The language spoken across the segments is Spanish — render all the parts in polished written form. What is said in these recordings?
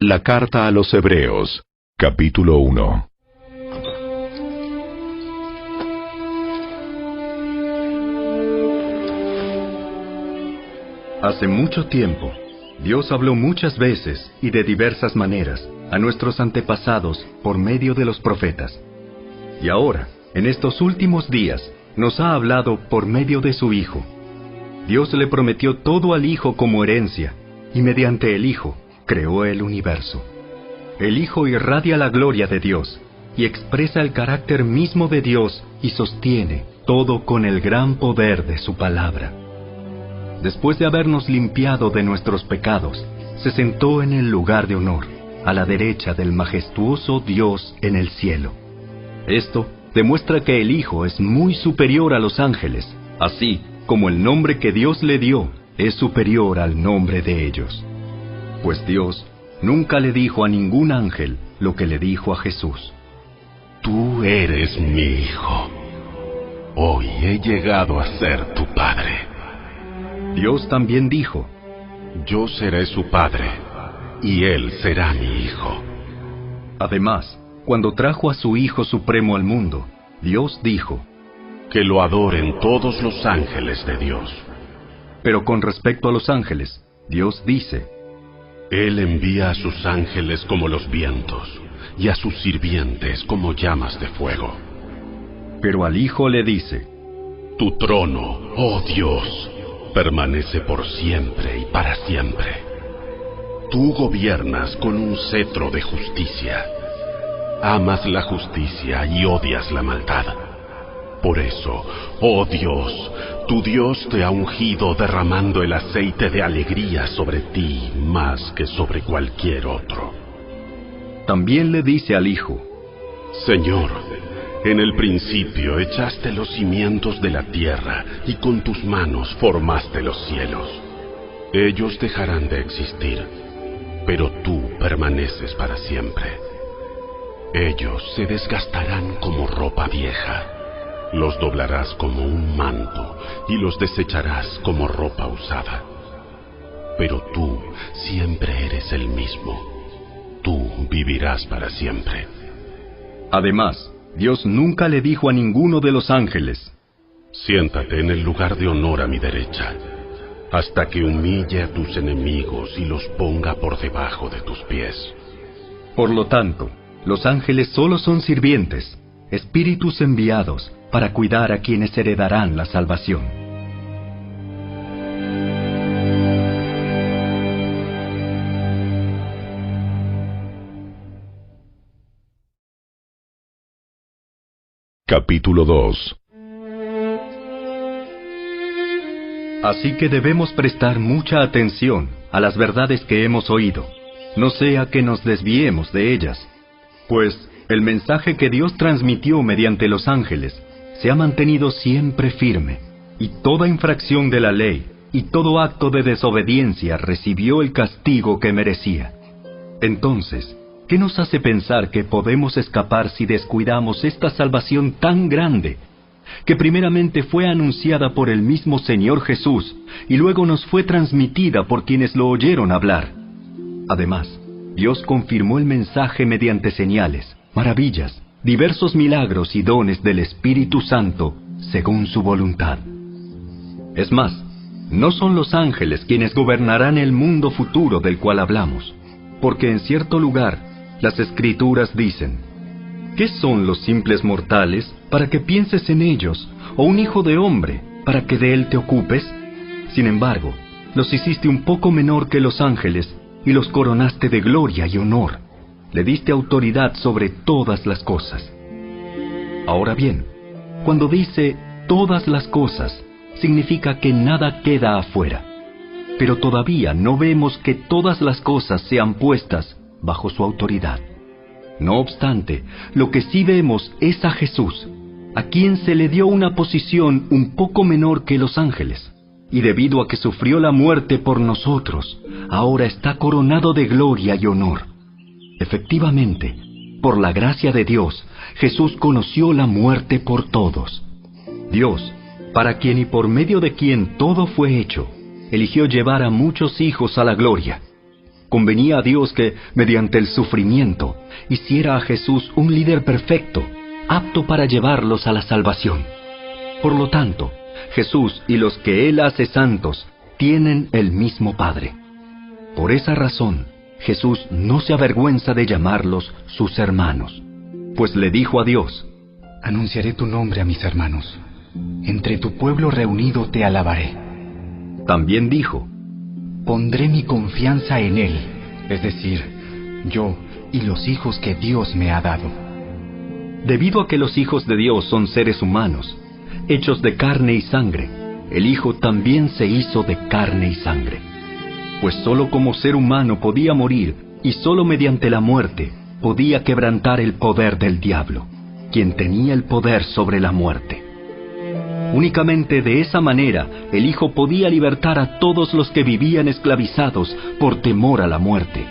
La carta a los Hebreos, capítulo 1. Hace mucho tiempo, Dios habló muchas veces y de diversas maneras a nuestros antepasados por medio de los profetas. Y ahora, en estos últimos días, nos ha hablado por medio de su Hijo. Dios le prometió todo al Hijo como herencia, y mediante el Hijo creó el universo. El Hijo irradia la gloria de Dios, y expresa el carácter mismo de Dios y sostiene todo con el gran poder de su palabra. Después de habernos limpiado de nuestros pecados, se sentó en el lugar de honor, a la derecha del majestuoso Dios en el cielo. Esto demuestra que el Hijo es muy superior a los ángeles, así como el nombre que Dios le dio es superior al nombre de ellos. Pues Dios nunca le dijo a ningún ángel lo que le dijo a Jesús. Tú eres mi Hijo. Hoy he llegado a ser tu Padre. Dios también dijo, yo seré su Padre, y él será mi Hijo. Además, cuando trajo a su Hijo Supremo al mundo, Dios dijo, que lo adoren todos los ángeles de Dios. Pero con respecto a los ángeles, Dios dice, Él envía a sus ángeles como los vientos, y a sus sirvientes como llamas de fuego. Pero al Hijo le dice, tu trono, oh Dios, permanece por siempre y para siempre. Tú gobiernas con un cetro de justicia. Amas la justicia y odias la maldad. Por eso, oh Dios, tu Dios te ha ungido derramando el aceite de alegría sobre ti más que sobre cualquier otro. También le dice al Hijo, Señor, en el principio echaste los cimientos de la tierra y con tus manos formaste los cielos. Ellos dejarán de existir, pero tú permaneces para siempre. Ellos se desgastarán como ropa vieja. Los doblarás como un manto y los desecharás como ropa usada. Pero tú siempre eres el mismo. Tú vivirás para siempre. Además, Dios nunca le dijo a ninguno de los ángeles, siéntate en el lugar de honor a mi derecha, hasta que humille a tus enemigos y los ponga por debajo de tus pies. Por lo tanto, los ángeles solo son sirvientes, espíritus enviados para cuidar a quienes heredarán la salvación. Capítulo 2. Así que debemos prestar mucha atención a las verdades que hemos oído, no sea que nos desviemos de ellas, pues el mensaje que Dios transmitió mediante los ángeles se ha mantenido siempre firme, y toda infracción de la ley y todo acto de desobediencia recibió el castigo que merecía. Entonces, ¿qué nos hace pensar que podemos escapar si descuidamos esta salvación tan grande, que primeramente fue anunciada por el mismo Señor Jesús y luego nos fue transmitida por quienes lo oyeron hablar? Además, Dios confirmó el mensaje mediante señales, maravillas, diversos milagros y dones del Espíritu Santo, según su voluntad. Es más, no son los ángeles quienes gobernarán el mundo futuro del cual hablamos, porque en cierto lugar las Escrituras dicen, ¿qué son los simples mortales para que pienses en ellos, o un hijo de hombre para que de él te ocupes? Sin embargo, los hiciste un poco menor que los ángeles y los coronaste de gloria y honor. Le diste autoridad sobre todas las cosas. Ahora bien, cuando dice todas las cosas, significa que nada queda afuera. Pero todavía no vemos que todas las cosas sean puestas bajo su autoridad. No obstante, lo que sí vemos es a Jesús, a quien se le dio una posición un poco menor que los ángeles, y debido a que sufrió la muerte por nosotros, ahora está coronado de gloria y honor. Efectivamente, por la gracia de Dios, Jesús conoció la muerte por todos. Dios, para quien y por medio de quien todo fue hecho, eligió llevar a muchos hijos a la gloria. convenía a Dios que, mediante el sufrimiento, hiciera a Jesús un líder perfecto, apto para llevarlos a la salvación. Por lo tanto, Jesús y los que Él hace santos tienen el mismo Padre. Por esa razón, Jesús no se avergüenza de llamarlos sus hermanos, pues le dijo a Dios: anunciaré tu nombre a mis hermanos. Entre tu pueblo reunido te alabaré. También dijo: pondré mi confianza en Él, es decir, yo y los hijos que Dios me ha dado. Debido a que los hijos de Dios son seres humanos, hechos de carne y sangre, el Hijo también se hizo de carne y sangre. Pues sólo como ser humano podía morir, y sólo mediante la muerte podía quebrantar el poder del diablo, quien tenía el poder sobre la muerte. Únicamente de esa manera el Hijo podía libertar a todos los que vivían esclavizados por temor a la muerte.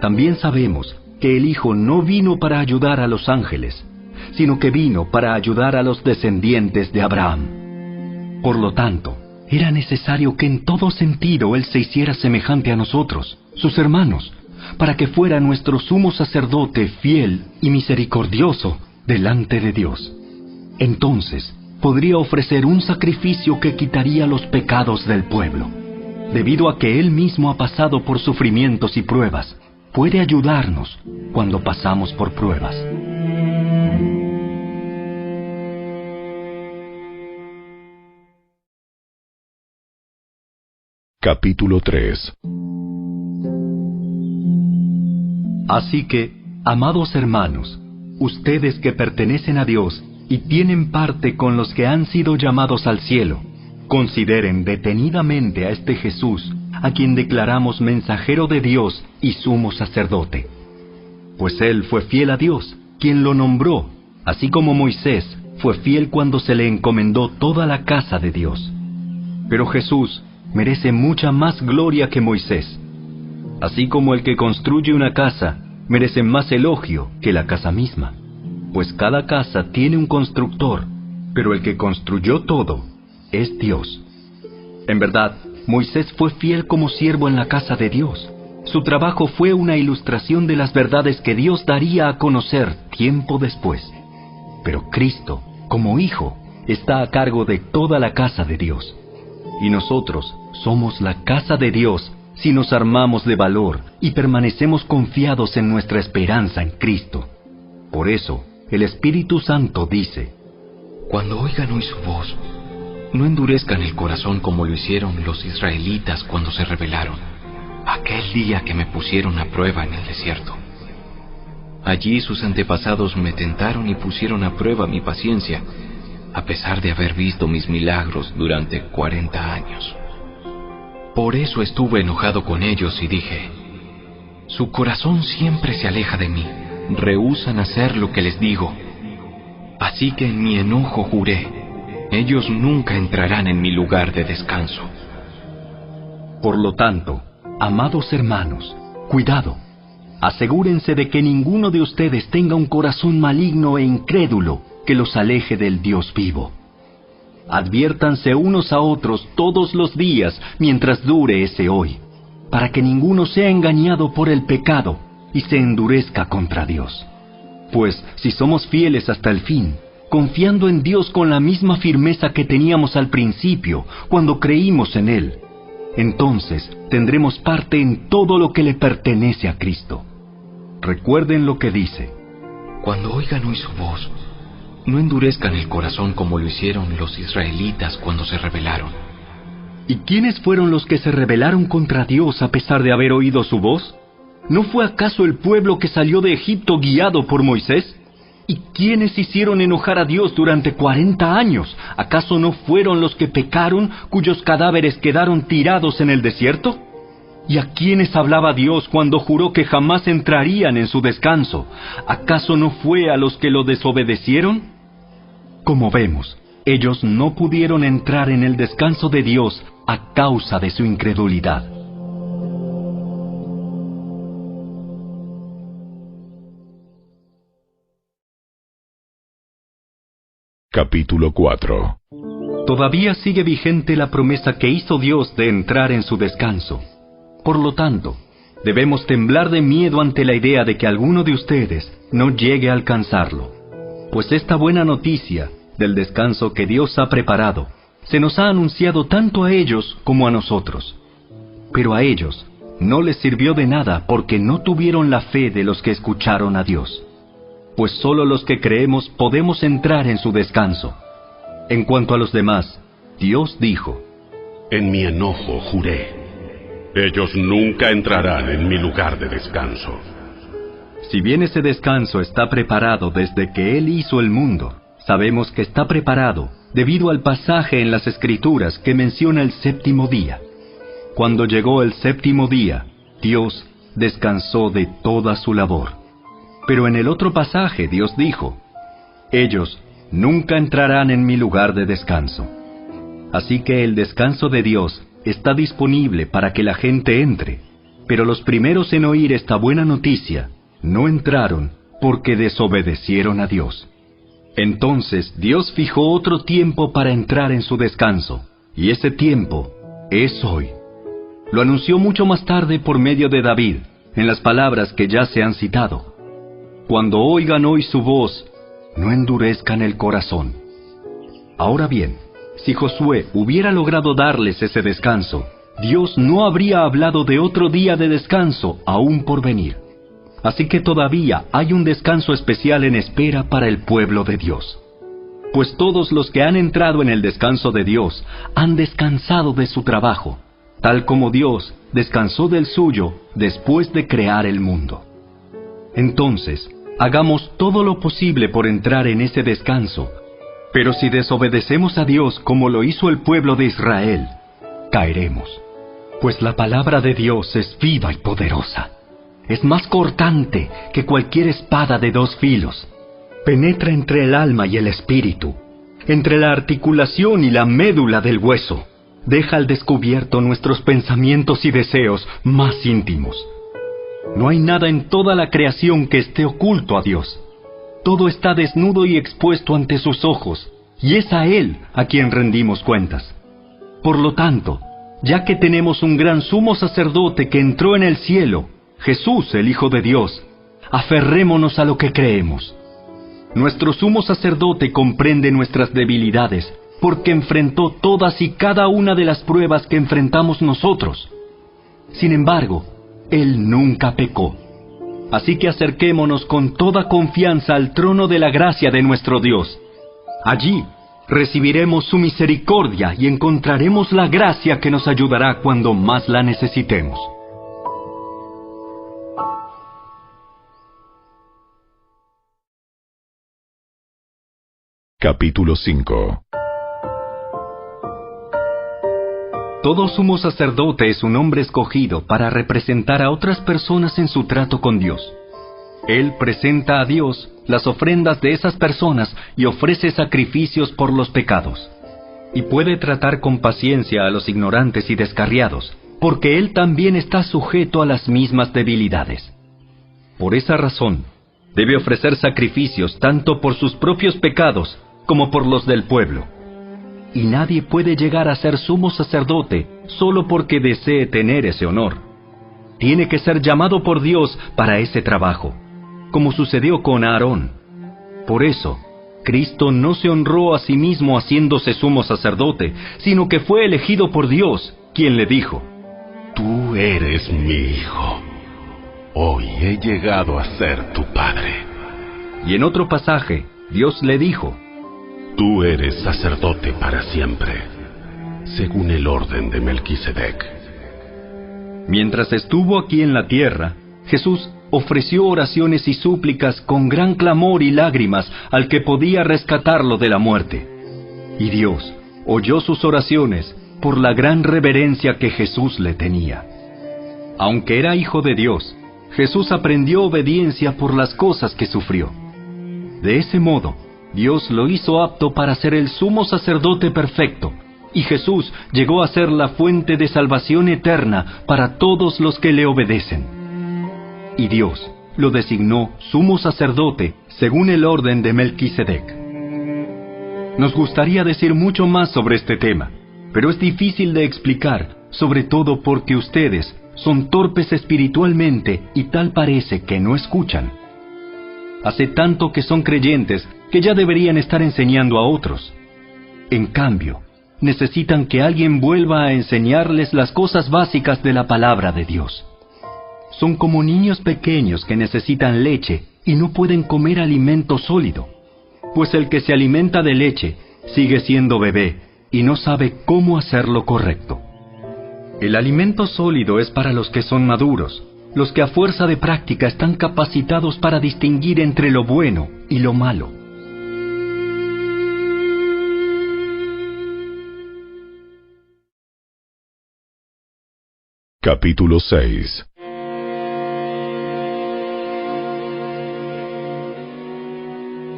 También sabemos que el Hijo no vino para ayudar a los ángeles, sino que vino para ayudar a los descendientes de Abraham. Por lo tanto, era necesario que en todo sentido Él se hiciera semejante a nosotros, sus hermanos, para que fuera nuestro sumo sacerdote fiel y misericordioso delante de Dios. Entonces, podría ofrecer un sacrificio que quitaría los pecados del pueblo. Debido a que Él mismo ha pasado por sufrimientos y pruebas, puede ayudarnos cuando pasamos por pruebas. Capítulo 3. Así que, amados hermanos, ustedes que pertenecen a Dios y tienen parte con los que han sido llamados al cielo, consideren detenidamente a este Jesús, a quien declaramos mensajero de Dios y sumo sacerdote. Pues Él fue fiel a Dios, quien lo nombró, así como Moisés fue fiel cuando se le encomendó toda la casa de Dios. Pero Jesús merece mucha más gloria que Moisés. Así como el que construye una casa merece más elogio que la casa misma, pues cada casa tiene un constructor, pero el que construyó todo es Dios. En verdad, Moisés fue fiel como siervo en la casa de Dios. Su trabajo fue una ilustración de las verdades que Dios daría a conocer tiempo después. Pero Cristo, como Hijo, está a cargo de toda la casa de Dios. Y nosotros somos la casa de Dios si nos armamos de valor y permanecemos confiados en nuestra esperanza en Cristo. Por eso, el Espíritu Santo dice: cuando oigan hoy su voz, no endurezcan el corazón como lo hicieron los israelitas cuando se rebelaron, aquel día que me pusieron a prueba en el desierto. Allí sus antepasados me tentaron y pusieron a prueba mi paciencia, a pesar de haber visto mis milagros durante 40 años. Por eso estuve enojado con ellos y dije: su corazón siempre se aleja de mí, rehúsan hacer lo que les digo. Así que en mi enojo juré: ellos nunca entrarán en mi lugar de descanso. Por lo tanto, amados hermanos, cuidado. Asegúrense de que ninguno de ustedes tenga un corazón maligno e incrédulo que los aleje del Dios vivo. Adviértanse unos a otros todos los días mientras dure ese hoy, para que ninguno sea engañado por el pecado y se endurezca contra Dios. Pues si somos fieles hasta el fin, confiando en Dios con la misma firmeza que teníamos al principio, cuando creímos en Él, entonces tendremos parte en todo lo que le pertenece a Cristo. Recuerden lo que dice: cuando oigan hoy su voz, no endurezcan el corazón como lo hicieron los israelitas cuando se rebelaron. ¿Y quiénes fueron los que se rebelaron contra Dios a pesar de haber oído su voz? ¿No fue acaso el pueblo que salió de Egipto guiado por Moisés? ¿Y quiénes hicieron enojar a Dios durante 40 años? ¿Acaso no fueron los que pecaron, cuyos cadáveres quedaron tirados en el desierto? ¿Y a quiénes hablaba Dios cuando juró que jamás entrarían en su descanso? ¿Acaso no fue a los que lo desobedecieron? Como vemos, ellos no pudieron entrar en el descanso de Dios a causa de su incredulidad. Capítulo 4. Todavía sigue vigente la promesa que hizo Dios de entrar en su descanso. Por lo tanto, Debemos temblar de miedo ante la idea de que alguno de ustedes no llegue a alcanzarlo. Pues esta buena noticia del descanso que Dios ha preparado se nos ha anunciado tanto a ellos como a nosotros. Pero a ellos no les sirvió de nada porque no tuvieron la fe de los que escucharon a Dios. Pues solo los que creemos podemos entrar en su descanso. En cuanto a los demás, Dios dijo: En mi enojo juré, ellos nunca entrarán en mi lugar de descanso. Si bien ese descanso está preparado desde que Él hizo el mundo, sabemos que está preparado debido al pasaje en las Escrituras que menciona el séptimo día. Cuando llegó el séptimo día, Dios descansó de toda su labor. Pero en el otro pasaje Dios dijo: ellos nunca entrarán en mi lugar de descanso. Así que el descanso de Dios está disponible para que la gente entre, pero los primeros en oír esta buena noticia no entraron porque desobedecieron a Dios. Entonces Dios fijó otro tiempo para entrar en su descanso, y ese tiempo es hoy. Lo anunció mucho más tarde por medio de David, en las palabras que ya se han citado: Cuando oigan hoy su voz, no endurezcan el corazón. Ahora bien, si Josué hubiera logrado darles ese descanso, Dios no habría hablado de otro día de descanso aún por venir. Así que todavía hay un descanso especial en espera para el pueblo de Dios. Pues todos los que han entrado en el descanso de Dios han descansado de su trabajo, tal como Dios descansó del suyo después de crear el mundo. Entonces, hagamos todo lo posible por entrar en ese descanso. Pero si desobedecemos a Dios como lo hizo el pueblo de Israel, caeremos. Pues la palabra de Dios es viva y poderosa. Es más cortante que cualquier espada de dos filos. Penetra entre el alma y el espíritu, entre la articulación y la médula del hueso. Deja al descubierto nuestros pensamientos y deseos más íntimos. No hay nada en toda la creación que esté oculto a Dios. Todo está desnudo y expuesto ante sus ojos, y es a Él a quien rendimos cuentas. Por lo tanto, ya que tenemos un gran sumo sacerdote que entró en el cielo, Jesús, el Hijo de Dios, aferrémonos a lo que creemos. Nuestro sumo sacerdote comprende nuestras debilidades, porque enfrentó todas y cada una de las pruebas que enfrentamos nosotros. Sin embargo, Él nunca pecó. Así que acerquémonos con toda confianza al trono de la gracia de nuestro Dios. Allí recibiremos su misericordia y encontraremos la gracia que nos ayudará cuando más la necesitemos. Capítulo 5. Todo sumo sacerdote es un hombre escogido para representar a otras personas en su trato con Dios. Él presenta a Dios las ofrendas de esas personas y ofrece sacrificios por los pecados. Y puede tratar con paciencia a los ignorantes y descarriados, porque él también está sujeto a las mismas debilidades. Por esa razón, debe ofrecer sacrificios tanto por sus propios pecados como por los del pueblo. Y nadie puede llegar a ser sumo sacerdote solo porque desee tener ese honor. Tiene que ser llamado por Dios para ese trabajo, como sucedió con Aarón. Por eso, Cristo no se honró a sí mismo haciéndose sumo sacerdote, sino que fue elegido por Dios, quien le dijo: Tú eres mi hijo. Hoy he llegado a ser tu padre. Y en otro pasaje, Dios le dijo: Tú eres sacerdote para siempre, según el orden de Melquisedec. Mientras estuvo aquí en la tierra, Jesús ofreció oraciones y súplicas con gran clamor y lágrimas al que podía rescatarlo de la muerte. Y Dios oyó sus oraciones por la gran reverencia que Jesús le tenía. Aunque era hijo de Dios, Jesús aprendió obediencia por las cosas que sufrió. De ese modo, Dios lo hizo apto para ser el sumo sacerdote perfecto, y Jesús llegó a ser la fuente de salvación eterna para todos los que le obedecen. Y Dios lo designó sumo sacerdote según el orden de Melquisedec. Nos gustaría decir mucho más sobre este tema, pero es difícil de explicar, sobre todo porque ustedes Son torpes espiritualmente y tal parece que no escuchan. Hace tanto que son creyentes que ya deberían estar enseñando a otros. En cambio, necesitan que alguien vuelva a enseñarles las cosas básicas de la palabra de Dios. Son como niños pequeños que necesitan leche y no pueden comer alimento sólido, pues el que se alimenta de leche sigue siendo bebé y no sabe cómo hacer lo correcto. El alimento sólido es para los que son maduros, los que a fuerza de práctica están capacitados para distinguir entre lo bueno y lo malo. Capítulo 6.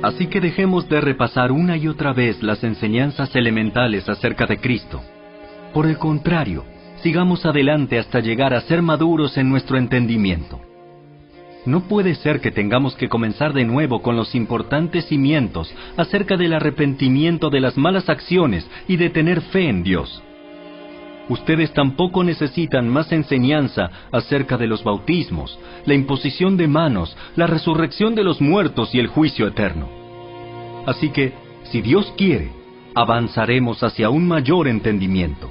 Así que dejemos de repasar una y otra vez las enseñanzas elementales acerca de Cristo. Por el contrario, sigamos adelante hasta llegar a ser maduros en nuestro entendimiento. No puede ser que tengamos que comenzar de nuevo con los importantes cimientos acerca del arrepentimiento de las malas acciones y de tener fe en Dios. Ustedes tampoco necesitan más enseñanza acerca de los bautismos, la imposición de manos, la resurrección de los muertos y el juicio eterno. Así que, si Dios quiere, avanzaremos hacia un mayor entendimiento,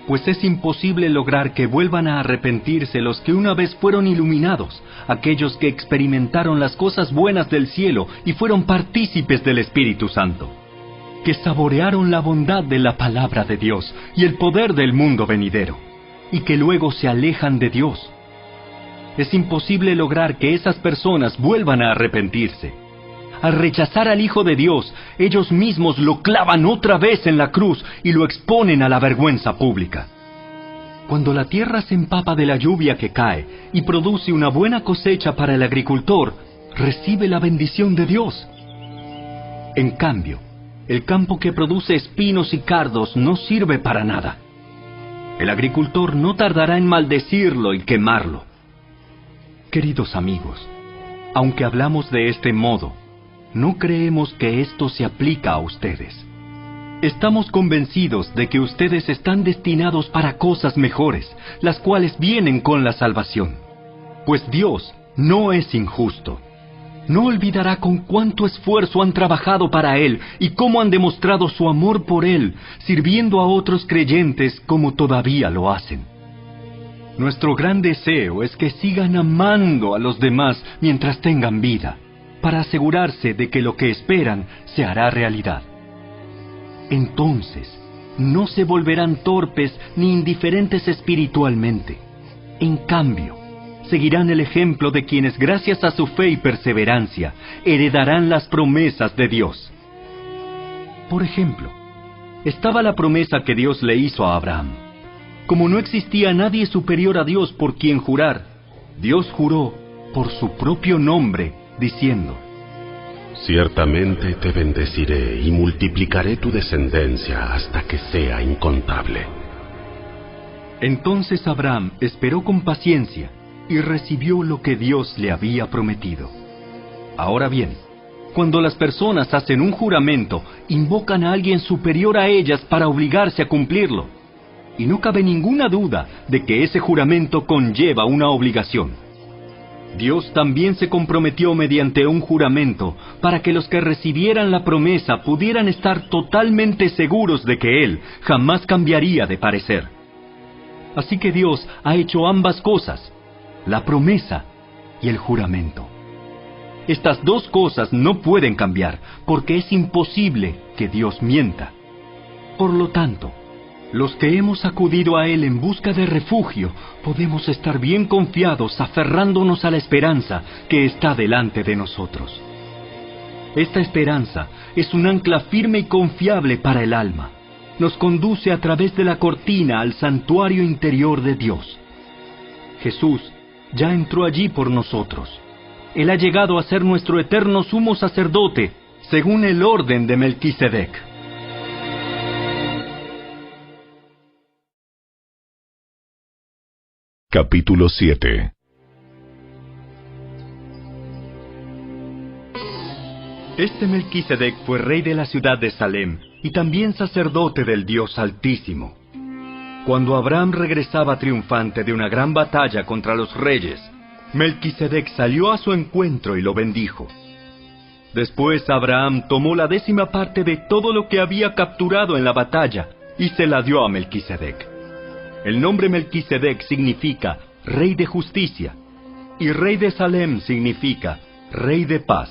pues es imposible lograr que vuelvan a arrepentirse los que una vez fueron iluminados, aquellos que experimentaron las cosas buenas del cielo y fueron partícipes del Espíritu Santo, que saborearon la bondad de la palabra de Dios y el poder del mundo venidero, y que luego se alejan de Dios. Es imposible lograr que esas personas vuelvan a arrepentirse. Al rechazar al Hijo de Dios, ellos mismos lo clavan otra vez en la cruz y lo exponen a la vergüenza pública. Cuando la tierra se empapa de la lluvia que cae y produce una buena cosecha para el agricultor, recibe la bendición de Dios. En cambio, el campo que produce espinos y cardos no sirve para nada. El agricultor no tardará en maldecirlo y quemarlo. Queridos amigos, aunque hablamos de este modo, no creemos que esto se aplica a ustedes. Estamos convencidos de que ustedes están destinados para cosas mejores, las cuales vienen con la salvación. Pues Dios no es injusto. No olvidará con cuánto esfuerzo han trabajado para Él y cómo han demostrado su amor por Él, sirviendo a otros creyentes como todavía lo hacen. Nuestro gran deseo es que sigan amando a los demás mientras tengan vida, para asegurarse de que lo que esperan se hará realidad. Entonces, no se volverán torpes ni indiferentes espiritualmente. En cambio, seguirán el ejemplo de quienes gracias a su fe y perseverancia heredarán las promesas de Dios. Por ejemplo, estaba la promesa que Dios le hizo a Abraham. Como no existía nadie superior a Dios por quien jurar, Dios juró por su propio nombre, diciendo: Ciertamente te bendeciré y multiplicaré tu descendencia hasta que sea incontable. Entonces Abraham esperó con paciencia y recibió lo que Dios le había prometido. Ahora bien, cuando las personas hacen un juramento, invocan a alguien superior a ellas para obligarse a cumplirlo. Y no cabe ninguna duda de que ese juramento conlleva una obligación. Dios también se comprometió mediante un juramento para que los que recibieran la promesa pudieran estar totalmente seguros de que Él jamás cambiaría de parecer. Así que Dios ha hecho ambas cosas, la promesa y el juramento. Estas dos cosas no pueden cambiar, porque es imposible que Dios mienta. Por lo tanto, los que hemos acudido a Él en busca de refugio, podemos estar bien confiados aferrándonos a la esperanza que está delante de nosotros. Esta esperanza es un ancla firme y confiable para el alma. Nos conduce a través de la cortina al santuario interior de Dios. Jesús ya entró allí por nosotros. Él ha llegado a ser nuestro eterno sumo sacerdote, según el orden de Melquisedec. Capítulo 7. Este Melquisedec fue rey de la ciudad de Salem y también sacerdote del Dios Altísimo. Cuando Abraham regresaba triunfante de una gran batalla contra los reyes, Melquisedec salió a su encuentro y lo bendijo. Después Abraham tomó la 10ª parte de todo lo que había capturado en la batalla y se la dio a Melquisedec. El nombre Melquisedec significa Rey de Justicia, y Rey de Salem significa Rey de Paz.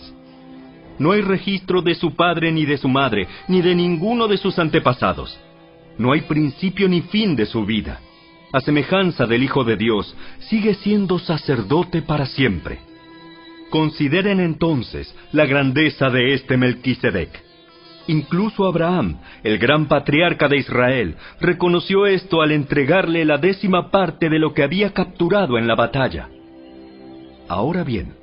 No hay registro de su padre ni de su madre, ni de ninguno de sus antepasados. No hay principio ni fin de su vida. A semejanza del Hijo de Dios, sigue siendo sacerdote para siempre. Consideren entonces la grandeza de este Melquisedec. Incluso Abraham, el gran patriarca de Israel, reconoció esto al entregarle la 10ª parte de lo que había capturado en la batalla. Ahora bien,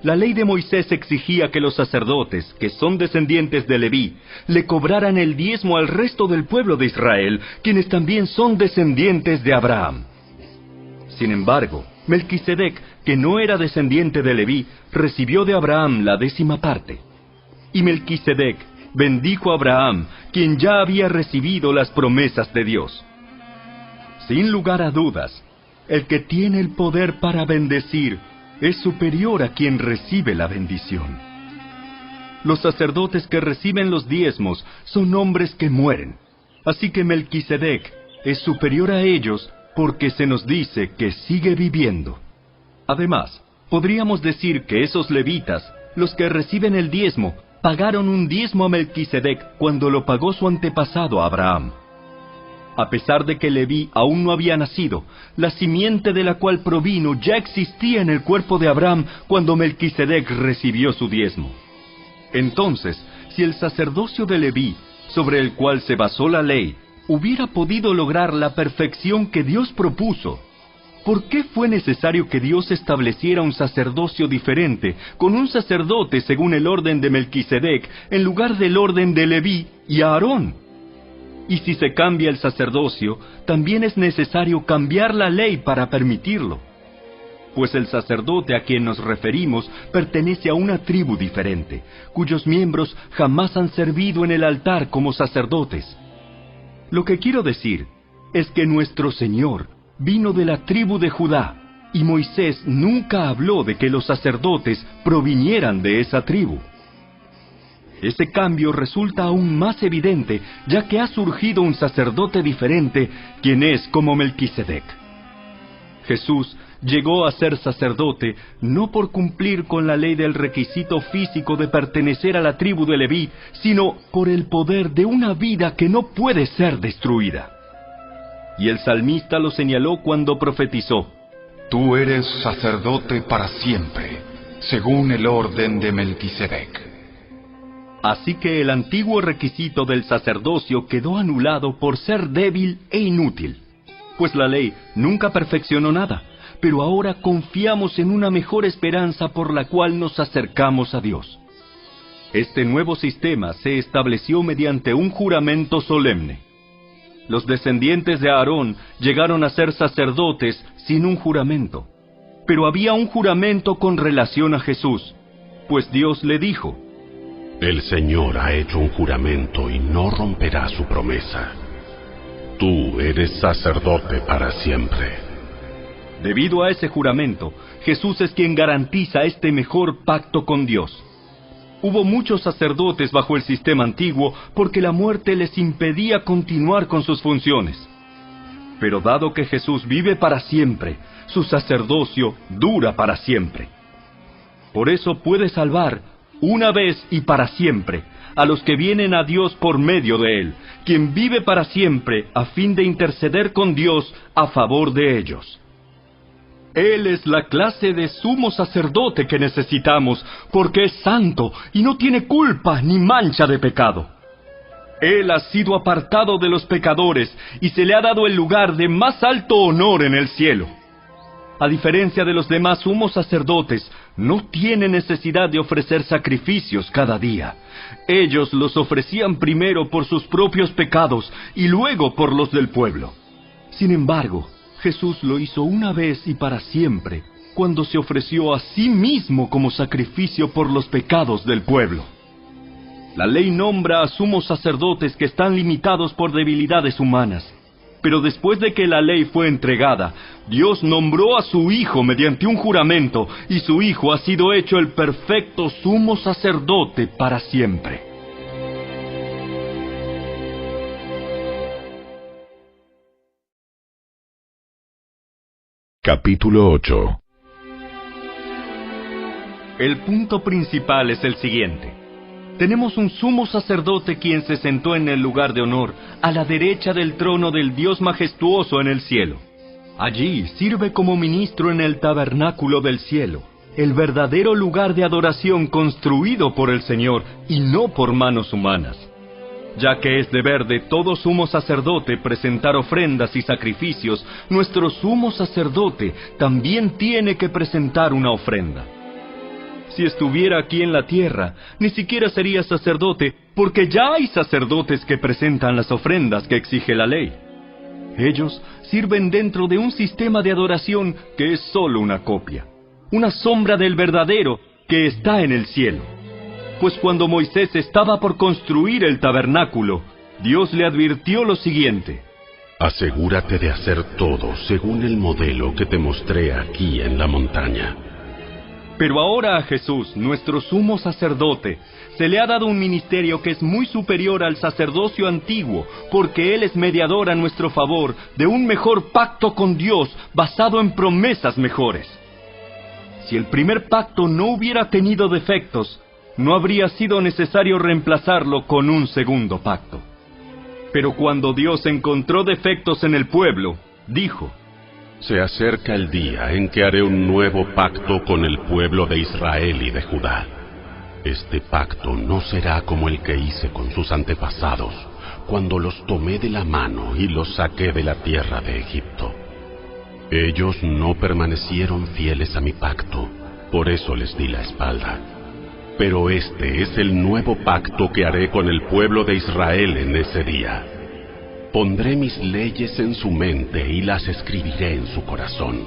la ley de Moisés exigía que los sacerdotes, que son descendientes de Leví, le cobraran el diezmo al resto del pueblo de Israel, quienes también son descendientes de Abraham. Sin embargo, Melquisedec, que no era descendiente de Leví, recibió de Abraham la 10ª parte. Y Melquisedec bendijo a Abraham, quien ya había recibido las promesas de Dios. Sin lugar a dudas, el que tiene el poder para bendecir es superior a quien recibe la bendición. Los sacerdotes que reciben los diezmos son hombres que mueren, así que Melquisedec es superior a ellos porque se nos dice que sigue viviendo. Además, podríamos decir que esos levitas, los que reciben el diezmo, pagaron un diezmo a Melquisedec cuando lo pagó su antepasado Abraham. A pesar de que Leví aún no había nacido, la simiente de la cual provino ya existía en el cuerpo de Abraham cuando Melquisedec recibió su diezmo. Entonces, si el sacerdocio de Leví, sobre el cual se basó la ley, hubiera podido lograr la perfección que Dios propuso, ¿por qué fue necesario que Dios estableciera un sacerdocio diferente, con un sacerdote según el orden de Melquisedec, en lugar del orden de Leví y Aarón? Y si se cambia el sacerdocio, también es necesario cambiar la ley para permitirlo. Pues el sacerdote a quien nos referimos pertenece a una tribu diferente, cuyos miembros jamás han servido en el altar como sacerdotes. Lo que quiero decir es que nuestro Señor vino de la tribu de Judá, y Moisés nunca habló de que los sacerdotes provinieran de esa tribu. Ese cambio resulta aún más evidente, ya que ha surgido un sacerdote diferente, quien es como Melquisedec. Jesús llegó a ser sacerdote no por cumplir con la ley del requisito físico de pertenecer a la tribu de Leví, sino por el poder de una vida que no puede ser destruida. Y el salmista lo señaló cuando profetizó: Tú eres sacerdote para siempre, según el orden de Melquisedec. Así que el antiguo requisito del sacerdocio quedó anulado por ser débil e inútil, pues la ley nunca perfeccionó nada, pero ahora confiamos en una mejor esperanza por la cual nos acercamos a Dios. Este nuevo sistema se estableció mediante un juramento solemne. Los descendientes de Aarón llegaron a ser sacerdotes sin un juramento, pero había un juramento con relación a Jesús, pues Dios le dijo: El Señor ha hecho un juramento y no romperá su promesa. Tú eres sacerdote para siempre. Debido a ese juramento, Jesús es quien garantiza este mejor pacto con Dios. Hubo muchos sacerdotes bajo el sistema antiguo porque la muerte les impedía continuar con sus funciones. Pero dado que Jesús vive para siempre, su sacerdocio dura para siempre. Por eso puede salvar una vez y para siempre a los que vienen a Dios por medio de Él, quien vive para siempre a fin de interceder con Dios a favor de ellos. Él es la clase de sumo sacerdote que necesitamos, porque es santo y no tiene culpa ni mancha de pecado. Él ha sido apartado de los pecadores y se le ha dado el lugar de más alto honor en el cielo. A diferencia de los demás sumos sacerdotes, no tiene necesidad de ofrecer sacrificios cada día. Ellos los ofrecían primero por sus propios pecados y luego por los del pueblo. Sin embargo, Jesús lo hizo una vez y para siempre, cuando se ofreció a sí mismo como sacrificio por los pecados del pueblo. La ley nombra a sumos sacerdotes que están limitados por debilidades humanas, Pero después de que la ley fue entregada, Dios nombró a su Hijo mediante un juramento, y su Hijo ha sido hecho el perfecto sumo sacerdote para siempre. Capítulo 8. El punto principal es el siguiente. Tenemos un sumo sacerdote quien se sentó en el lugar de honor, a la derecha del trono del Dios majestuoso en el cielo. Allí sirve como ministro en el tabernáculo del cielo, el verdadero lugar de adoración construido por el Señor y no por manos humanas. Ya que es deber de todo sumo sacerdote presentar ofrendas y sacrificios, nuestro sumo sacerdote también tiene que presentar una ofrenda. Si estuviera aquí en la tierra, ni siquiera sería sacerdote, porque ya hay sacerdotes que presentan las ofrendas que exige la ley. Ellos sirven dentro de un sistema de adoración que es solo una copia, una sombra del verdadero que está en el cielo. Pues cuando Moisés estaba por construir el tabernáculo, Dios le advirtió lo siguiente: asegúrate de hacer todo según el modelo que te mostré aquí en la montaña. Pero ahora a Jesús, nuestro sumo sacerdote, se le ha dado un ministerio que es muy superior al sacerdocio antiguo, porque Él es mediador a nuestro favor de un mejor pacto con Dios basado en promesas mejores. Si el primer pacto no hubiera tenido defectos, no habría sido necesario reemplazarlo con un segundo pacto. Pero cuando Dios encontró defectos en el pueblo, dijo: se acerca el día en que haré un nuevo pacto con el pueblo de Israel y de Judá. Este pacto no será como el que hice con sus antepasados, cuando los tomé de la mano y los saqué de la tierra de Egipto. Ellos no permanecieron fieles a mi pacto, por eso les di la espalda. Pero este es el nuevo pacto que haré con el pueblo de Israel en ese día. Pondré mis leyes en su mente y las escribiré en su corazón.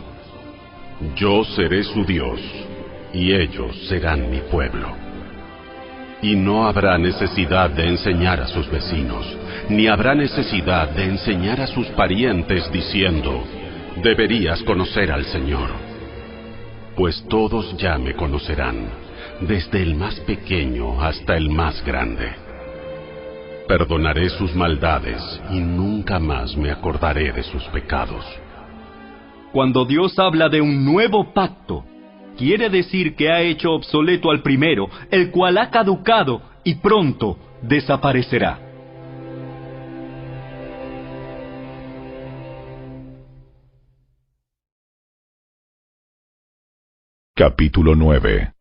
Yo seré su Dios, y ellos serán mi pueblo. Y no habrá necesidad de enseñar a sus vecinos, ni habrá necesidad de enseñar a sus parientes diciendo: deberías conocer al Señor. Pues todos ya me conocerán, desde el más pequeño hasta el más grande. Perdonaré sus maldades y nunca más me acordaré de sus pecados. Cuando Dios habla de un nuevo pacto, quiere decir que ha hecho obsoleto al primero, el cual ha caducado y pronto desaparecerá. Capítulo 9.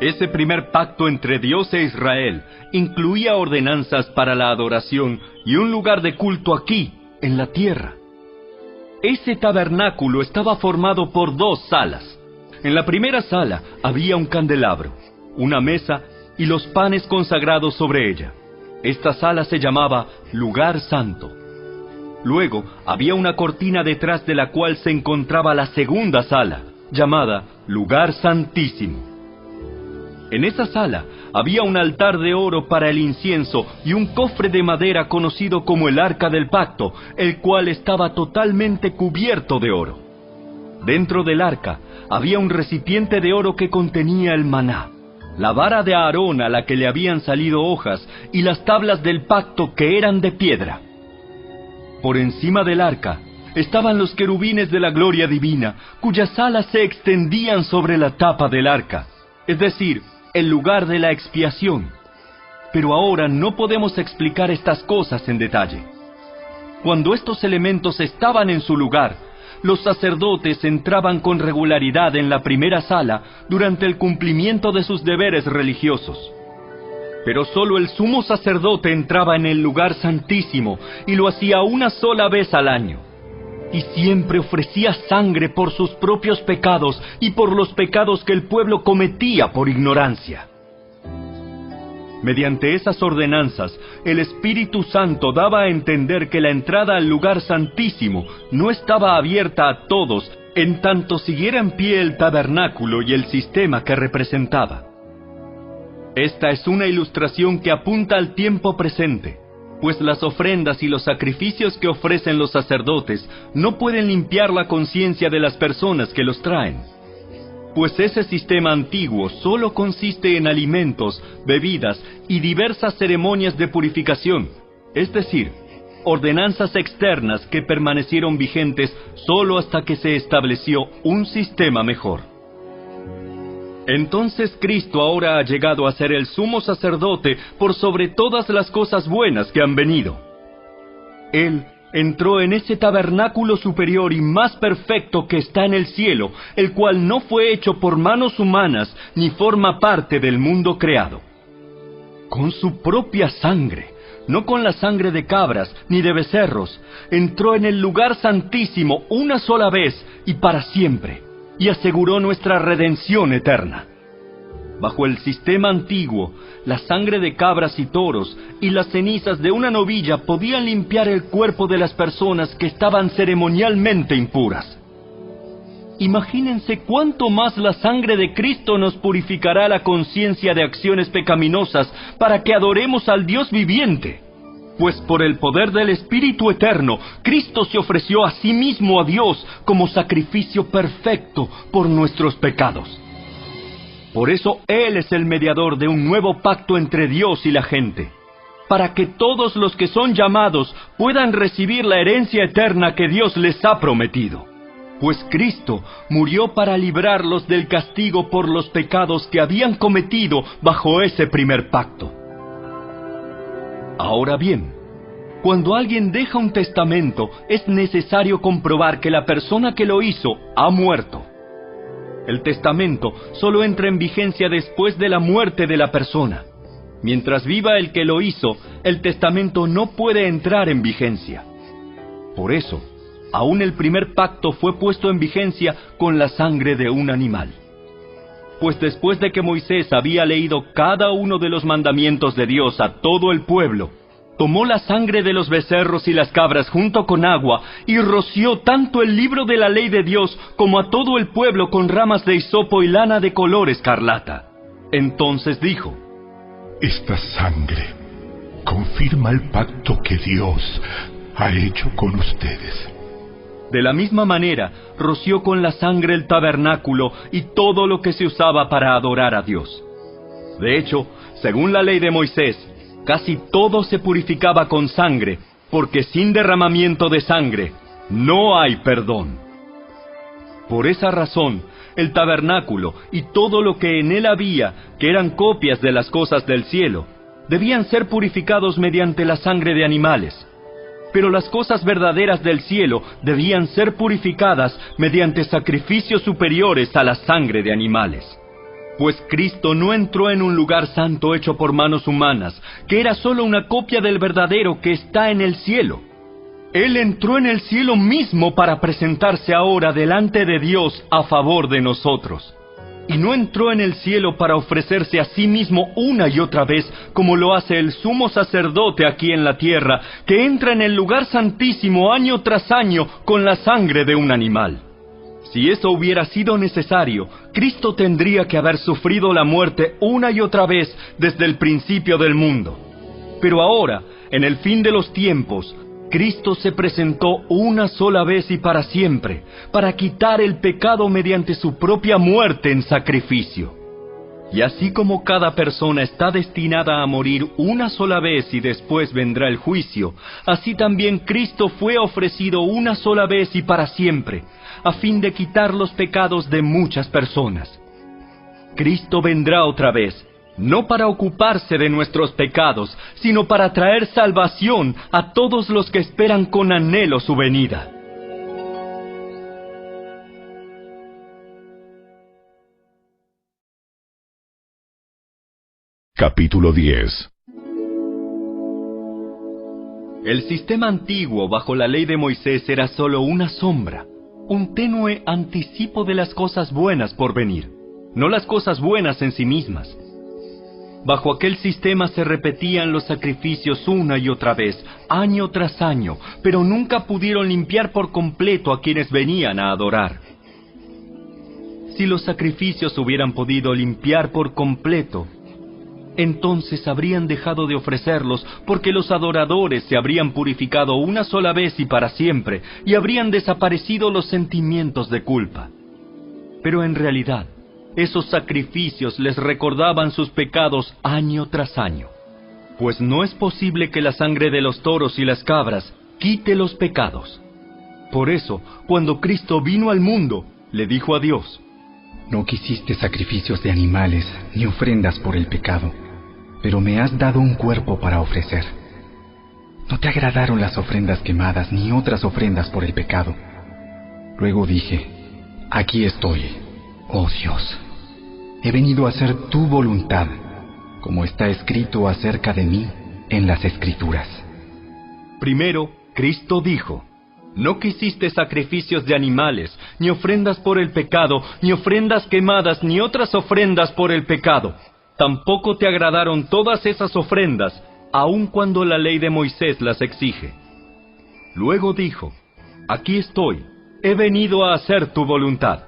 Ese primer pacto entre Dios e Israel incluía ordenanzas para la adoración y un lugar de culto aquí, en la tierra. Ese tabernáculo estaba formado por 2 salas. En la primera sala había un candelabro, una mesa y los panes consagrados sobre ella. Esta sala se llamaba Lugar Santo. Luego había una cortina detrás de la cual se encontraba la segunda sala, llamada Lugar Santísimo. En esa sala había un altar de oro para el incienso y un cofre de madera conocido como el Arca del Pacto, el cual estaba totalmente cubierto de oro. Dentro del arca había un recipiente de oro que contenía el maná, la vara de Aarón a la que le habían salido hojas y las tablas del pacto que eran de piedra. Por encima del arca estaban los querubines de la gloria divina, cuyas alas se extendían sobre la tapa del arca, es decir, el lugar de la expiación. Pero ahora no podemos explicar estas cosas en detalle. Cuando estos elementos estaban en su lugar, los sacerdotes entraban con regularidad en la primera sala durante el cumplimiento de sus deberes religiosos. Pero solo el sumo sacerdote entraba en el lugar santísimo y lo hacía una sola vez al año. Y siempre ofrecía sangre por sus propios pecados y por los pecados que el pueblo cometía por ignorancia. Mediante esas ordenanzas, el Espíritu Santo daba a entender que la entrada al lugar santísimo no estaba abierta a todos, en tanto siguiera en pie el tabernáculo y el sistema que representaba. Esta es una ilustración que apunta al tiempo presente. pues las ofrendas y los sacrificios que ofrecen los sacerdotes no pueden limpiar la conciencia de las personas que los traen. Pues ese sistema antiguo solo consiste en alimentos, bebidas y diversas ceremonias de purificación, es decir, ordenanzas externas que permanecieron vigentes solo hasta que se estableció un sistema mejor. Entonces Cristo ahora ha llegado a ser el sumo sacerdote por sobre todas las cosas buenas que han venido. Él entró en ese tabernáculo superior y más perfecto que está en el cielo, el cual no fue hecho por manos humanas ni forma parte del mundo creado. Con su propia sangre, no con la sangre de cabras ni de becerros, entró en el lugar santísimo una sola vez y para siempre, y aseguró nuestra redención eterna. Bajo el sistema antiguo, la sangre de cabras y toros y las cenizas de una novilla podían limpiar el cuerpo de las personas que estaban ceremonialmente impuras. Imagínense cuánto más la sangre de Cristo nos purificará la conciencia de acciones pecaminosas para que adoremos al Dios viviente. Pues por el poder del Espíritu Eterno, Cristo se ofreció a sí mismo a Dios como sacrificio perfecto por nuestros pecados. Por eso Él es el mediador de un nuevo pacto entre Dios y la gente, para que todos los que son llamados puedan recibir la herencia eterna que Dios les ha prometido. Pues Cristo murió para librarlos del castigo por los pecados que habían cometido bajo ese primer pacto. Ahora bien, cuando alguien deja un testamento, es necesario comprobar que la persona que lo hizo ha muerto. El testamento solo entra en vigencia después de la muerte de la persona. Mientras viva el que lo hizo, el testamento no puede entrar en vigencia. Por eso, aún el primer pacto fue puesto en vigencia con la sangre de un animal. Pues después de que Moisés había leído cada uno de los mandamientos de Dios a todo el pueblo, tomó la sangre de los becerros y las cabras junto con agua y roció tanto el libro de la ley de Dios como a todo el pueblo con ramas de hisopo y lana de color escarlata. Entonces dijo: Esta sangre confirma el pacto que Dios ha hecho con ustedes. De la misma manera, roció con la sangre el tabernáculo y todo lo que se usaba para adorar a Dios. De hecho, según la ley de Moisés, casi todo se purificaba con sangre, porque sin derramamiento de sangre no hay perdón. Por esa razón, el tabernáculo y todo lo que en él había, que eran copias de las cosas del cielo, debían ser purificados mediante la sangre de animales. Pero las cosas verdaderas del cielo debían ser purificadas mediante sacrificios superiores a la sangre de animales. Pues Cristo no entró en un lugar santo hecho por manos humanas, que era solo una copia del verdadero que está en el cielo. Él entró en el cielo mismo para presentarse ahora delante de Dios a favor de nosotros. Y no entró en el cielo para ofrecerse a sí mismo una y otra vez, como lo hace el sumo sacerdote aquí en la tierra, que entra en el lugar santísimo año tras año con la sangre de un animal. Si eso hubiera sido necesario, Cristo tendría que haber sufrido la muerte una y otra vez desde el principio del mundo. Pero ahora, en el fin de los tiempos, Cristo se presentó una sola vez y para siempre, para quitar el pecado mediante su propia muerte en sacrificio. Y así como cada persona está destinada a morir una sola vez y después vendrá el juicio, así también Cristo fue ofrecido una sola vez y para siempre, a fin de quitar los pecados de muchas personas. Cristo vendrá otra vez, no para ocuparse de nuestros pecados, sino para traer salvación a todos los que esperan con anhelo su venida. Capítulo 10. El sistema antiguo bajo la ley de Moisés era solo una sombra, un tenue anticipo de las cosas buenas por venir, no las cosas buenas en sí mismas. Bajo aquel sistema se repetían los sacrificios una y otra vez, año tras año, pero nunca pudieron limpiar por completo a quienes venían a adorar. Si los sacrificios hubieran podido limpiar por completo, entonces habrían dejado de ofrecerlos, porque los adoradores se habrían purificado una sola vez y para siempre, y habrían desaparecido los sentimientos de culpa. Pero en realidad, esos sacrificios les recordaban sus pecados año tras año, pues no es posible que la sangre de los toros y las cabras quite los pecados. Por eso, cuando Cristo vino al mundo, le dijo a Dios: No quisiste sacrificios de animales ni ofrendas por el pecado, pero me has dado un cuerpo para ofrecer. No te agradaron las ofrendas quemadas ni otras ofrendas por el pecado. Luego dije: Aquí estoy, oh Dios. He venido a hacer tu voluntad, como está escrito acerca de mí en las Escrituras. Primero, Cristo dijo: No quisiste sacrificios de animales, ni ofrendas por el pecado, ni ofrendas quemadas, ni otras ofrendas por el pecado. Tampoco te agradaron todas esas ofrendas, aun cuando la ley de Moisés las exige. Luego dijo: Aquí estoy, he venido a hacer tu voluntad.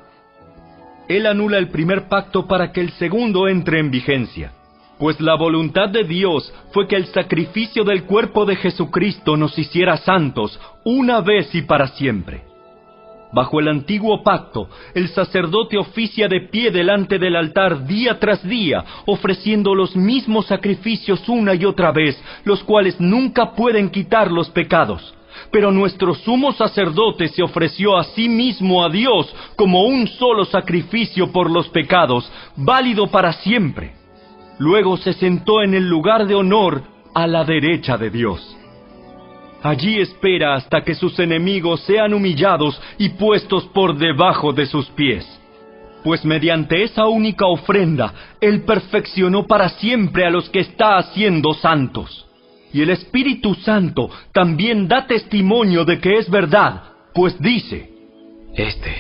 Él anula el primer pacto para que el segundo entre en vigencia, pues la voluntad de Dios fue que el sacrificio del cuerpo de Jesucristo nos hiciera santos una vez y para siempre. Bajo el antiguo pacto, el sacerdote oficia de pie delante del altar día tras día, ofreciendo los mismos sacrificios una y otra vez, los cuales nunca pueden quitar los pecados. Pero nuestro sumo sacerdote se ofreció a sí mismo a Dios como un solo sacrificio por los pecados, válido para siempre. Luego se sentó en el lugar de honor a la derecha de Dios. Allí espera hasta que sus enemigos sean humillados y puestos por debajo de sus pies. Pues mediante esa única ofrenda, Él perfeccionó para siempre a los que está haciendo santos. Y el Espíritu Santo también da testimonio de que es verdad, pues dice: Este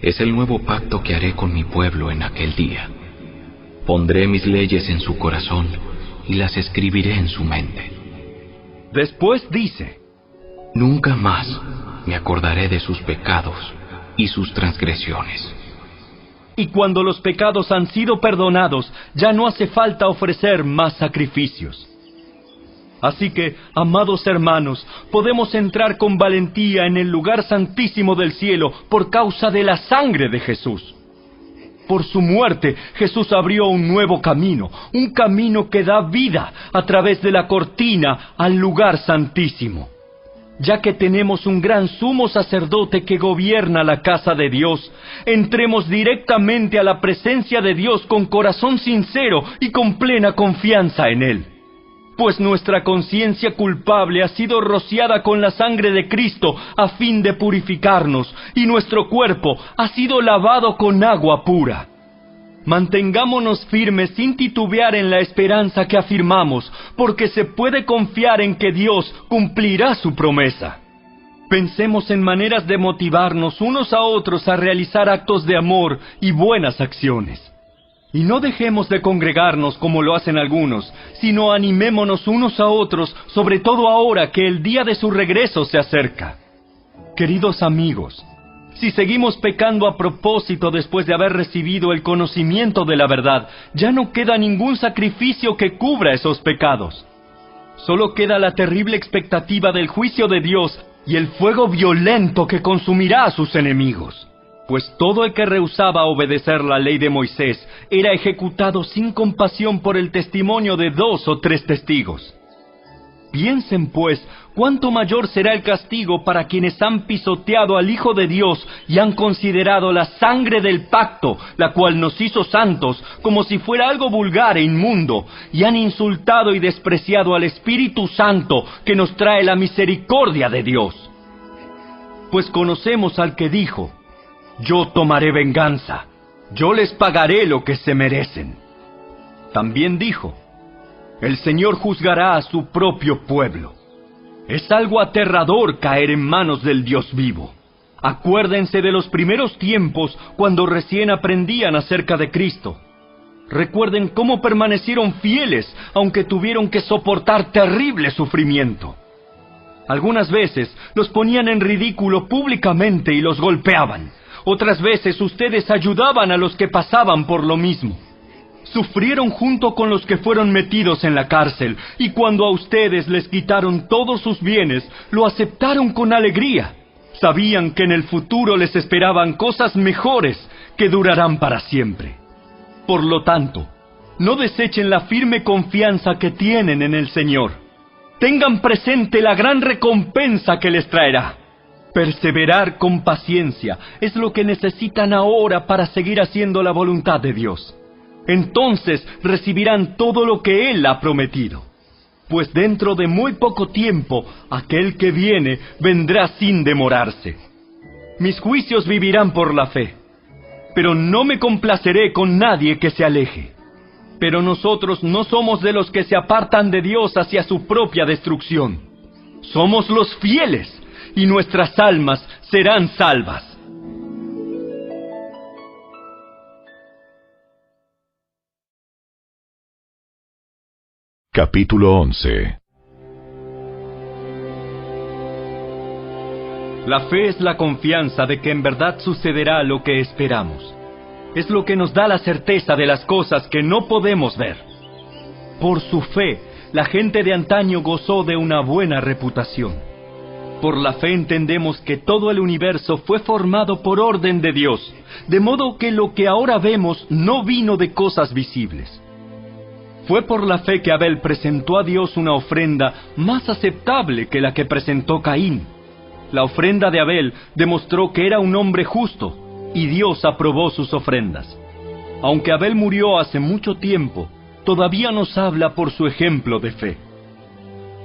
es el nuevo pacto que haré con mi pueblo en aquel día. Pondré mis leyes en su corazón y las escribiré en su mente. Después dice: Nunca más me acordaré de sus pecados y sus transgresiones. Y cuando los pecados han sido perdonados, ya no hace falta ofrecer más sacrificios. Así que, amados hermanos, podemos entrar con valentía en el lugar santísimo del cielo por causa de la sangre de Jesús. Por su muerte, Jesús abrió un nuevo camino, un camino que da vida a través de la cortina al lugar santísimo. Ya que tenemos un gran sumo sacerdote que gobierna la casa de Dios, entremos directamente a la presencia de Dios con corazón sincero y con plena confianza en Él. Pues nuestra conciencia culpable ha sido rociada con la sangre de Cristo a fin de purificarnos, y nuestro cuerpo ha sido lavado con agua pura. Mantengámonos firmes sin titubear en la esperanza que afirmamos, porque se puede confiar en que Dios cumplirá su promesa. Pensemos en maneras de motivarnos unos a otros a realizar actos de amor y buenas acciones. Y no dejemos de congregarnos como lo hacen algunos, sino animémonos unos a otros, sobre todo ahora que el día de su regreso se acerca. Queridos amigos, si seguimos pecando a propósito después de haber recibido el conocimiento de la verdad, ya no queda ningún sacrificio que cubra esos pecados. Solo queda la terrible expectativa del juicio de Dios y el fuego violento que consumirá a sus enemigos. Pues todo el que rehusaba obedecer la ley de Moisés era ejecutado sin compasión por el testimonio de 2 o 3 testigos. Piensen, pues, cuánto mayor será el castigo para quienes han pisoteado al Hijo de Dios y han considerado la sangre del pacto, la cual nos hizo santos, como si fuera algo vulgar e inmundo, y han insultado y despreciado al Espíritu Santo que nos trae la misericordia de Dios. Pues conocemos al que dijo: Yo tomaré venganza, yo les pagaré lo que se merecen. También dijo: El Señor juzgará a su propio pueblo. Es algo aterrador caer en manos del Dios vivo. Acuérdense de los primeros tiempos cuando recién aprendían acerca de Cristo. Recuerden cómo permanecieron fieles aunque tuvieron que soportar terrible sufrimiento. Algunas veces los ponían en ridículo públicamente y los golpeaban. Otras veces ustedes ayudaban a los que pasaban por lo mismo. sufrieron junto con los que fueron metidos en la cárcel, y cuando a ustedes les quitaron todos sus bienes, lo aceptaron con alegría. Sabían que en el futuro les esperaban cosas mejores que durarán para siempre. Por lo tanto, no desechen la firme confianza que tienen en el Señor. Tengan presente la gran recompensa que les traerá. Perseverar con paciencia es lo que necesitan ahora para seguir haciendo la voluntad de Dios. Entonces recibirán todo lo que Él ha prometido. Pues dentro de muy poco tiempo, aquel que viene vendrá sin demorarse. Mis juicios vivirán por la fe, pero no me complaceré con nadie que se aleje. Pero nosotros no somos de los que se apartan de Dios hacia su propia destrucción. Somos los fieles, y nuestras almas serán salvas. Capítulo 11. La fe es la confianza de que en verdad sucederá lo que esperamos. Es lo que nos da la certeza de las cosas que no podemos ver. Por su fe, la gente de antaño gozó de una buena reputación. Por la fe entendemos que todo el universo fue formado por orden de Dios, de modo que lo que ahora vemos no vino de cosas visibles. Fue por la fe que Abel presentó a Dios una ofrenda más aceptable que la que presentó Caín. La ofrenda de Abel demostró que era un hombre justo, y Dios aprobó sus ofrendas. Aunque Abel murió hace mucho tiempo, todavía nos habla por su ejemplo de fe.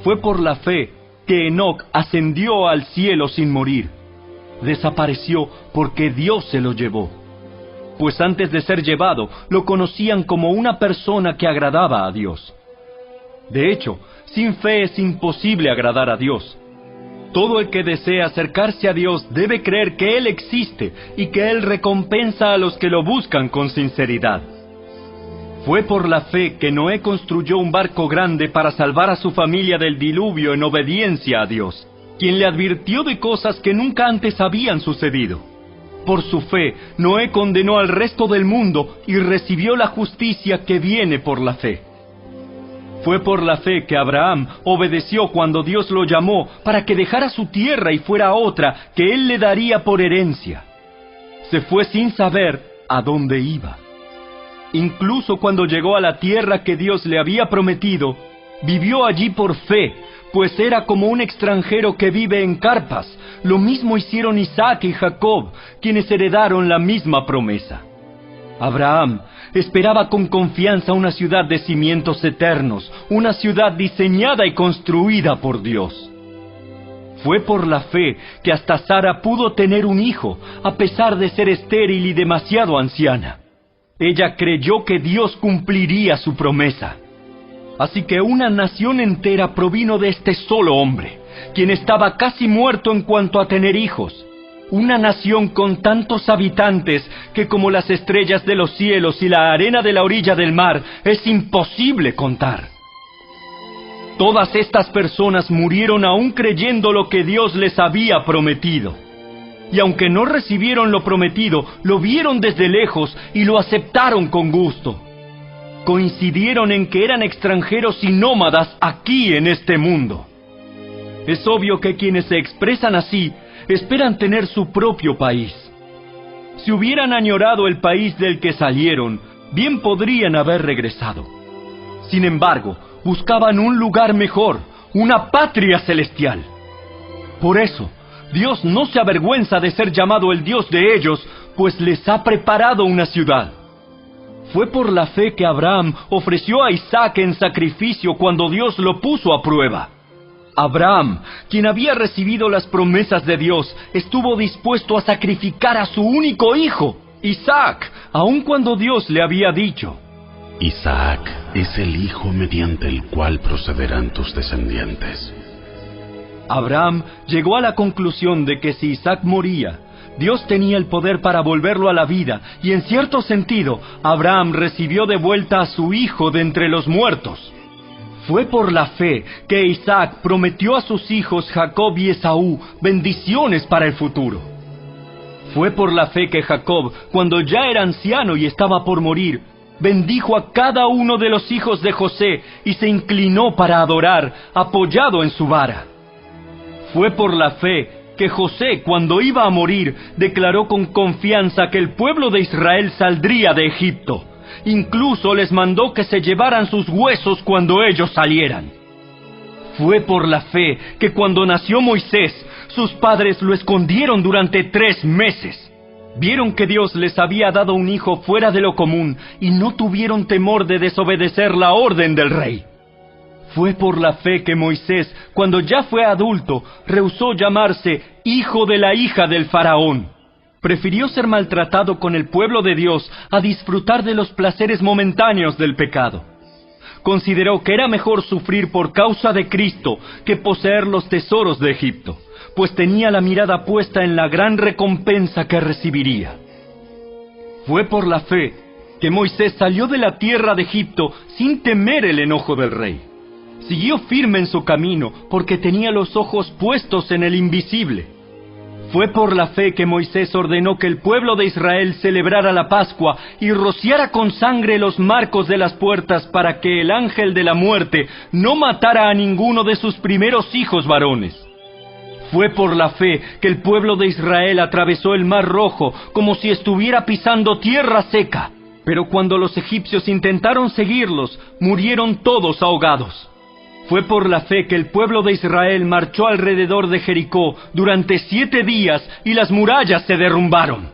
Fue por la fe que Enoc ascendió al cielo sin morir. Desapareció porque Dios se lo llevó. Pues antes de ser llevado, lo conocían como una persona que agradaba a Dios. De hecho, sin fe es imposible agradar a Dios. Todo el que desea acercarse a Dios debe creer que Él existe y que Él recompensa a los que lo buscan con sinceridad. Fue por la fe que Noé construyó un barco grande para salvar a su familia del diluvio en obediencia a Dios, quien le advirtió de cosas que nunca antes habían sucedido. Por su fe, Noé condenó al resto del mundo y recibió la justicia que viene por la fe. Fue por la fe que Abraham obedeció cuando Dios lo llamó para que dejara su tierra y fuera a otra que él le daría por herencia. Se fue sin saber a dónde iba. Incluso cuando llegó a la tierra que Dios le había prometido, vivió allí por fe, pues era como un extranjero que vive en carpas. Lo mismo hicieron Isaac y Jacob, quienes heredaron la misma promesa. Abraham esperaba con confianza una ciudad de cimientos eternos, una ciudad diseñada y construida por Dios. Fue por la fe que hasta Sara pudo tener un hijo, a pesar de ser estéril y demasiado anciana. Ella creyó que Dios cumpliría su promesa. Así que una nación entera provino de este solo hombre, quien estaba casi muerto en cuanto a tener hijos. Una nación con tantos habitantes que como las estrellas de los cielos y la arena de la orilla del mar es imposible contar. Todas estas personas murieron aún creyendo lo que Dios les había prometido. Y aunque no recibieron lo prometido, lo vieron desde lejos y lo aceptaron con gusto. Coincidieron en que eran extranjeros y nómadas aquí en este mundo. Es obvio que quienes se expresan así esperan tener su propio país. Si hubieran añorado el país del que salieron, bien podrían haber regresado. Sin embargo, buscaban un lugar mejor, una patria celestial. Por eso, Dios no se avergüenza de ser llamado el Dios de ellos, pues les ha preparado una ciudad. Fue por la fe que Abraham ofreció a Isaac en sacrificio cuando Dios lo puso a prueba. Abraham, quien había recibido las promesas de Dios, estuvo dispuesto a sacrificar a su único hijo, Isaac, aun cuando Dios le había dicho: Isaac es el hijo mediante el cual procederán tus descendientes. Abraham llegó a la conclusión de que si Isaac moría, Dios tenía el poder para volverlo a la vida, y en cierto sentido, Abraham recibió de vuelta a su hijo de entre los muertos. Fue por la fe que Isaac prometió a sus hijos Jacob y Esaú bendiciones para el futuro. Fue por la fe que Jacob, cuando ya era anciano y estaba por morir, bendijo a cada uno de los hijos de José y se inclinó para adorar, apoyado en su vara. Fue por la fe que José, cuando iba a morir, declaró con confianza que el pueblo de Israel saldría de Egipto. Incluso les mandó que se llevaran sus huesos cuando ellos salieran. Fue por la fe que cuando nació Moisés, sus padres lo escondieron durante 3 meses. Vieron que Dios les había dado un hijo fuera de lo común y no tuvieron temor de desobedecer la orden del rey. Fue por la fe que Moisés, cuando ya fue adulto, rehusó llamarse hijo de la hija del faraón. Prefirió ser maltratado con el pueblo de Dios a disfrutar de los placeres momentáneos del pecado. Consideró que era mejor sufrir por causa de Cristo que poseer los tesoros de Egipto, pues tenía la mirada puesta en la gran recompensa que recibiría. Fue por la fe que Moisés salió de la tierra de Egipto sin temer el enojo del rey. Siguió firme en su camino porque tenía los ojos puestos en el invisible. Fue por la fe que Moisés ordenó que el pueblo de Israel celebrara la Pascua y rociara con sangre los marcos de las puertas para que el ángel de la muerte no matara a ninguno de sus primeros hijos varones. Fue por la fe que el pueblo de Israel atravesó el Mar Rojo como si estuviera pisando tierra seca. Pero cuando los egipcios intentaron seguirlos, murieron todos ahogados. Fue por la fe que el pueblo de Israel marchó alrededor de Jericó durante 7 días y las murallas se derrumbaron.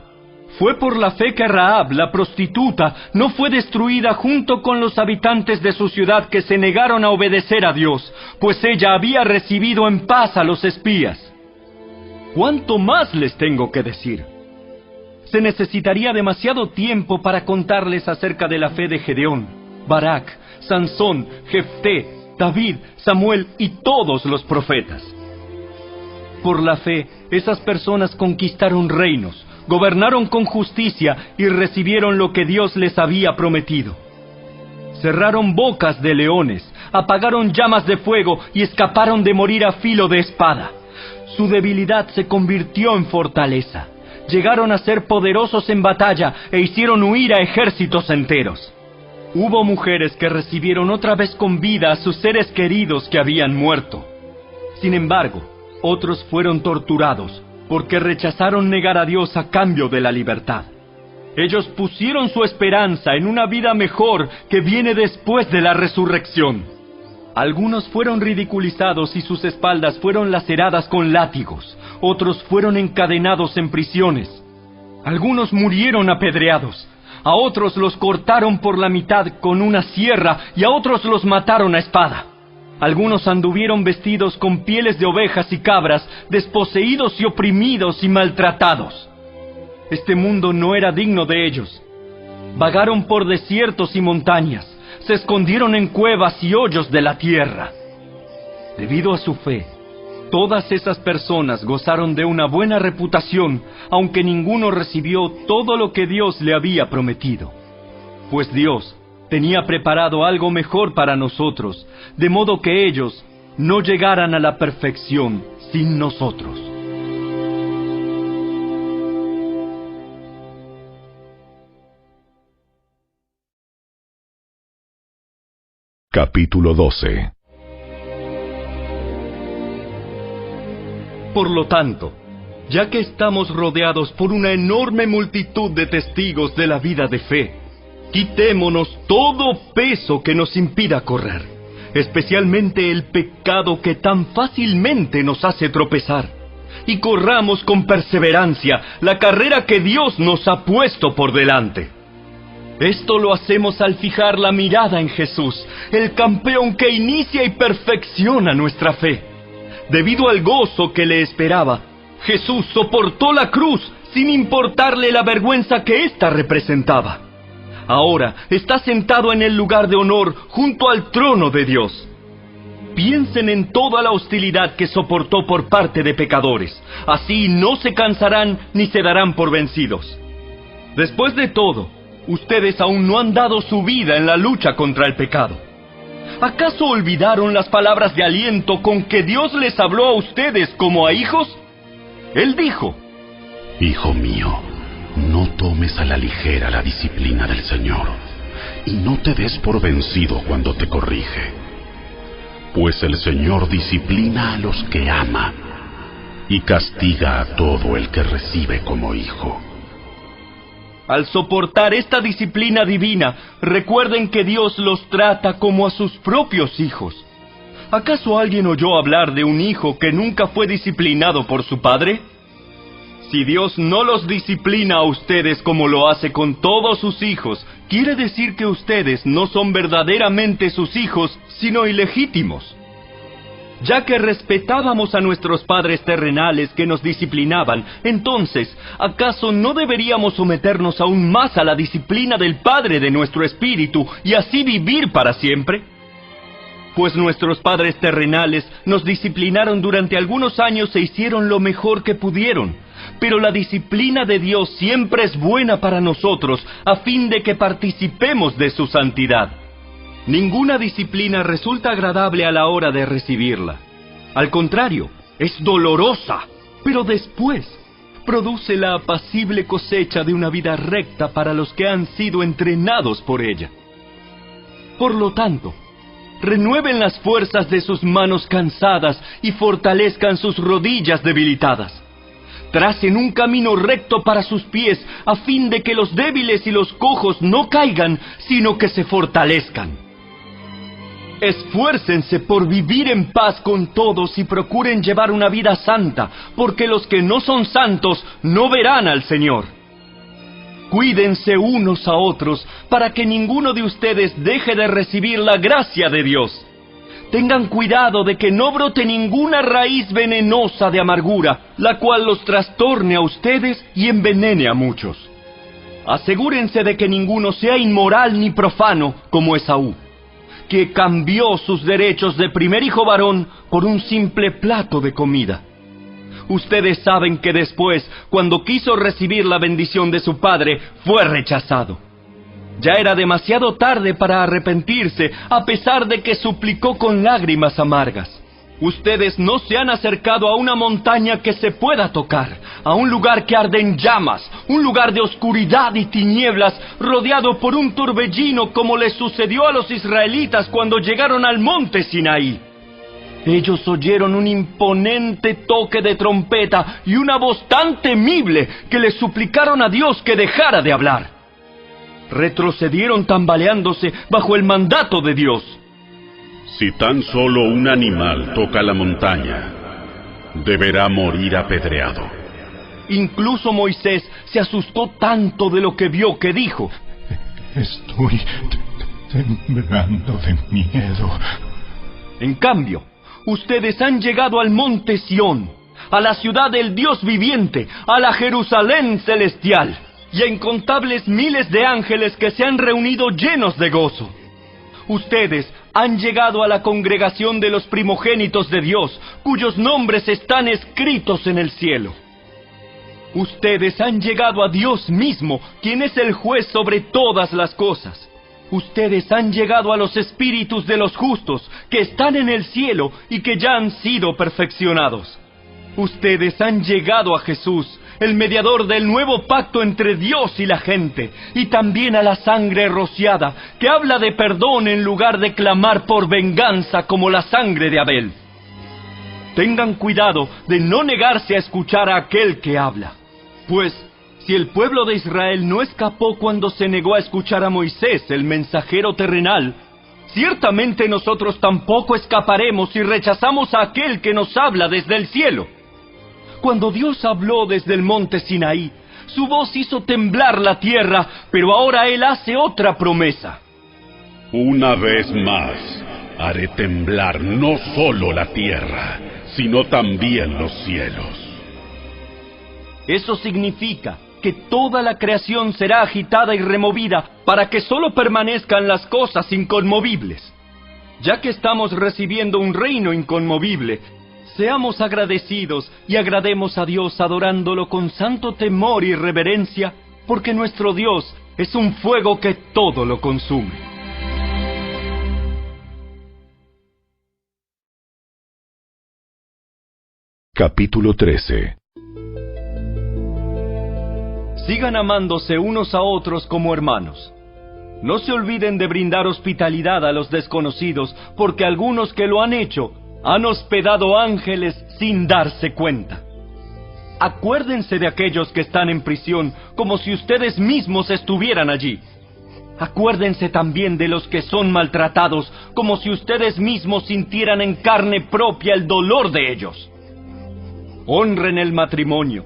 Fue por la fe que Rahab, la prostituta, no fue destruida junto con los habitantes de su ciudad que se negaron a obedecer a Dios, pues ella había recibido en paz a los espías. ¿Cuánto más les tengo que decir? Se necesitaría demasiado tiempo para contarles acerca de la fe de Gedeón, Barak, Sansón, Jefté, David, Samuel y todos los profetas. Por la fe, esas personas conquistaron reinos, gobernaron con justicia y recibieron lo que Dios les había prometido. Cerraron bocas de leones, apagaron llamas de fuego y escaparon de morir a filo de espada. Su debilidad se convirtió en fortaleza. Llegaron a ser poderosos en batalla e hicieron huir a ejércitos enteros. Hubo mujeres que recibieron otra vez con vida a sus seres queridos que habían muerto. Sin embargo, otros fueron torturados porque rechazaron negar a Dios a cambio de la libertad. Ellos pusieron su esperanza en una vida mejor que viene después de la resurrección. Algunos fueron ridiculizados y sus espaldas fueron laceradas con látigos. Otros fueron encadenados en prisiones. Algunos murieron apedreados. A otros los cortaron por la mitad con una sierra y a otros los mataron a espada. Algunos anduvieron vestidos con pieles de ovejas y cabras, desposeídos y oprimidos y maltratados. Este mundo no era digno de ellos. Vagaron por desiertos y montañas, se escondieron en cuevas y hoyos de la tierra. Debido a su fe, todas esas personas gozaron de una buena reputación, aunque ninguno recibió todo lo que Dios le había prometido. Pues Dios tenía preparado algo mejor para nosotros, de modo que ellos no llegaran a la perfección sin nosotros. Capítulo 12. Por lo tanto, ya que estamos rodeados por una enorme multitud de testigos de la vida de fe, quitémonos todo peso que nos impida correr, especialmente el pecado que tan fácilmente nos hace tropezar, y corramos con perseverancia la carrera que Dios nos ha puesto por delante. Esto lo hacemos al fijar la mirada en Jesús, el campeón que inicia y perfecciona nuestra fe. Debido al gozo que le esperaba, Jesús soportó la cruz sin importarle la vergüenza que ésta representaba. Ahora está sentado en el lugar de honor junto al trono de Dios. Piensen en toda la hostilidad que soportó por parte de pecadores. Así no se cansarán ni se darán por vencidos. Después de todo, ustedes aún no han dado su vida en la lucha contra el pecado. ¿Acaso olvidaron las palabras de aliento con que Dios les habló a ustedes como a hijos? Él dijo: Hijo mío, no tomes a la ligera la disciplina del Señor, y no te des por vencido cuando te corrige. Pues el Señor disciplina a los que ama y castiga a todo el que recibe como hijo. Al soportar esta disciplina divina, recuerden que Dios los trata como a sus propios hijos. ¿Acaso alguien oyó hablar de un hijo que nunca fue disciplinado por su padre? Si Dios no los disciplina a ustedes como lo hace con todos sus hijos, quiere decir que ustedes no son verdaderamente sus hijos, sino ilegítimos. Ya que respetábamos a nuestros padres terrenales que nos disciplinaban, entonces, ¿acaso no deberíamos someternos aún más a la disciplina del Padre de nuestro espíritu y así vivir para siempre? Pues nuestros padres terrenales nos disciplinaron durante algunos años e hicieron lo mejor que pudieron. Pero la disciplina de Dios siempre es buena para nosotros, a fin de que participemos de su santidad. Ninguna disciplina resulta agradable a la hora de recibirla. Al contrario, es dolorosa, pero después produce la apacible cosecha de una vida recta para los que han sido entrenados por ella. Por lo tanto, renueven las fuerzas de sus manos cansadas y fortalezcan sus rodillas debilitadas. Tracen un camino recto para sus pies, a fin de que los débiles y los cojos no caigan, sino que se fortalezcan. Esfuércense por vivir en paz con todos y procuren llevar una vida santa, porque los que no son santos no verán al Señor. Cuídense unos a otros, para que ninguno de ustedes deje de recibir la gracia de Dios. Tengan cuidado de que no brote ninguna raíz venenosa de amargura, la cual los trastorne a ustedes y envenene a muchos. Asegúrense de que ninguno sea inmoral ni profano, como Esaú, que cambió sus derechos de primer hijo varón por un simple plato de comida. Ustedes saben que después, cuando quiso recibir la bendición de su padre, fue rechazado. Ya era demasiado tarde para arrepentirse, a pesar de que suplicó con lágrimas amargas. Ustedes no se han acercado a una montaña que se pueda tocar, a un lugar que arde en llamas, un lugar de oscuridad y tinieblas, rodeado por un torbellino como les sucedió a los israelitas cuando llegaron al monte Sinaí. Ellos oyeron un imponente toque de trompeta y una voz tan temible que les suplicaron a Dios que dejara de hablar. Retrocedieron tambaleándose bajo el mandato de Dios. Si tan solo un animal toca la montaña, deberá morir apedreado. Incluso Moisés se asustó tanto de lo que vio que dijo: Estoy temblando de miedo. En cambio, ustedes han llegado al monte Sión, a la ciudad del Dios viviente, a la Jerusalén celestial, y a incontables miles de ángeles que se han reunido llenos de gozo. Ustedes han llegado a la congregación de los primogénitos de Dios, cuyos nombres están escritos en el cielo. Ustedes han llegado a Dios mismo, quien es el juez sobre todas las cosas. Ustedes han llegado a los espíritus de los justos, que están en el cielo y que ya han sido perfeccionados. Ustedes han llegado a Jesús, el mediador del nuevo pacto entre Dios y la gente, y también a la sangre rociada, que habla de perdón en lugar de clamar por venganza como la sangre de Abel. Tengan cuidado de no negarse a escuchar a aquel que habla, pues si el pueblo de Israel no escapó cuando se negó a escuchar a Moisés, el mensajero terrenal, ciertamente nosotros tampoco escaparemos si rechazamos a aquel que nos habla desde el cielo. Cuando Dios habló desde el monte Sinaí, su voz hizo temblar la tierra, pero ahora Él hace otra promesa. Una vez más, haré temblar no solo la tierra, sino también los cielos. Eso significa que toda la creación será agitada y removida para que solo permanezcan las cosas inconmovibles. Ya que estamos recibiendo un reino inconmovible, seamos agradecidos y agrademos a Dios adorándolo con santo temor y reverencia, porque nuestro Dios es un fuego que todo lo consume. Capítulo 13. Sigan amándose unos a otros como hermanos. No se olviden de brindar hospitalidad a los desconocidos, porque algunos que lo han hecho han hospedado ángeles sin darse cuenta. Acuérdense de aquellos que están en prisión como si ustedes mismos estuvieran allí. Acuérdense también de los que son maltratados como si ustedes mismos sintieran en carne propia el dolor de ellos. Honren el matrimonio,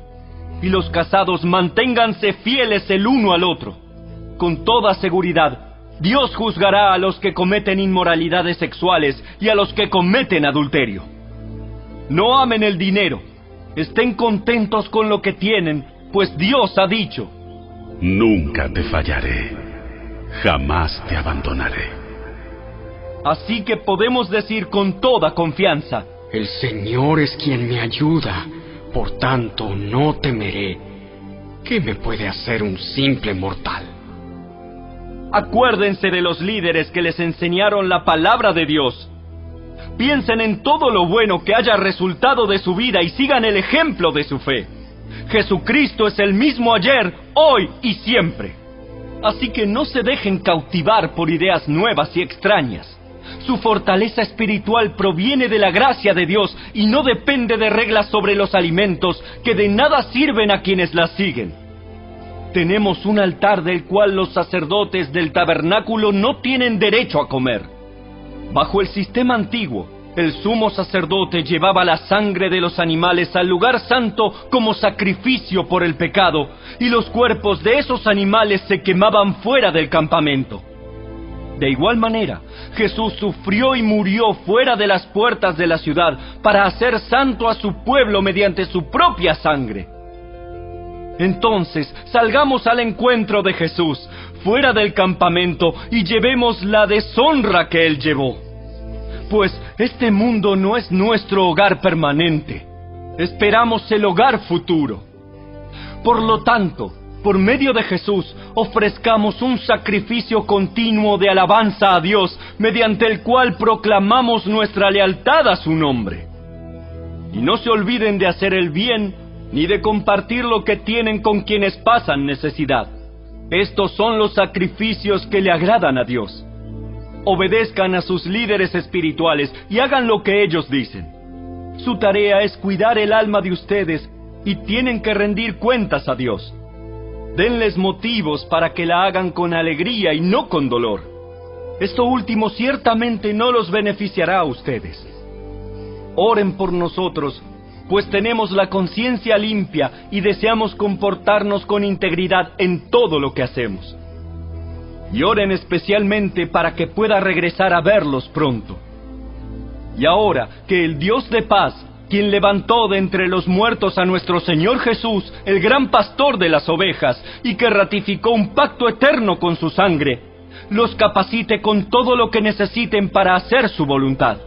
y los casados manténganse fieles el uno al otro. Con toda seguridad, Dios juzgará a los que cometen inmoralidades sexuales y a los que cometen adulterio. No amen el dinero, estén contentos con lo que tienen, pues Dios ha dicho: nunca te fallaré, jamás te abandonaré. Así que podemos decir con toda confianza: el Señor es quien me ayuda, por tanto no temeré. ¿Qué me puede hacer un simple mortal? Acuérdense de los líderes que les enseñaron la palabra de Dios. Piensen en todo lo bueno que haya resultado de su vida y sigan el ejemplo de su fe. Jesucristo es el mismo ayer, hoy y siempre. Así que no se dejen cautivar por ideas nuevas y extrañas. Su fortaleza espiritual proviene de la gracia de Dios y no depende de reglas sobre los alimentos que de nada sirven a quienes las siguen. Tenemos un altar del cual los sacerdotes del tabernáculo no tienen derecho a comer. Bajo el sistema antiguo, el sumo sacerdote llevaba la sangre de los animales al lugar santo como sacrificio por el pecado, y los cuerpos de esos animales se quemaban fuera del campamento. De igual manera, Jesús sufrió y murió fuera de las puertas de la ciudad para hacer santo a su pueblo mediante su propia sangre. Entonces, salgamos al encuentro de Jesús, fuera del campamento, y llevemos la deshonra que Él llevó. Pues este mundo no es nuestro hogar permanente. Esperamos el hogar futuro. Por lo tanto, por medio de Jesús, ofrezcamos un sacrificio continuo de alabanza a Dios, mediante el cual proclamamos nuestra lealtad a su nombre. Y no se olviden de hacer el bien, ni de compartir lo que tienen con quienes pasan necesidad. Estos son los sacrificios que le agradan a Dios. Obedezcan a sus líderes espirituales y hagan lo que ellos dicen. Su tarea es cuidar el alma de ustedes y tienen que rendir cuentas a Dios. Denles motivos para que la hagan con alegría y no con dolor. Esto último ciertamente no los beneficiará a ustedes. Oren por nosotros, pues tenemos la conciencia limpia y deseamos comportarnos con integridad en todo lo que hacemos. Y oren especialmente para que pueda regresar a verlos pronto. Y ahora que el Dios de paz, quien levantó de entre los muertos a nuestro Señor Jesús, el gran pastor de las ovejas, y que ratificó un pacto eterno con su sangre, los capacite con todo lo que necesiten para hacer su voluntad.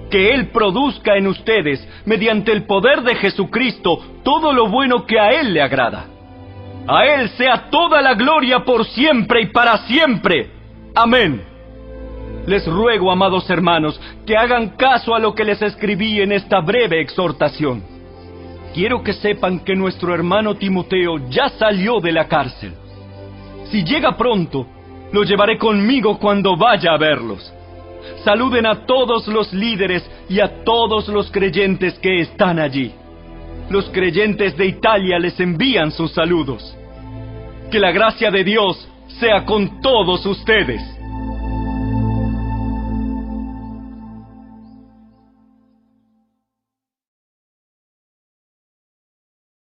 Que Él produzca en ustedes, mediante el poder de Jesucristo, todo lo bueno que a Él le agrada. A Él sea toda la gloria por siempre y para siempre. Amén. Les ruego, amados hermanos, que hagan caso a lo que les escribí en esta breve exhortación. Quiero que sepan que nuestro hermano Timoteo ya salió de la cárcel. Si llega pronto, lo llevaré conmigo cuando vaya a verlos. Saluden a todos los líderes y a todos los creyentes que están allí. Los creyentes de Italia les envían sus saludos. Que la gracia de Dios sea con todos ustedes.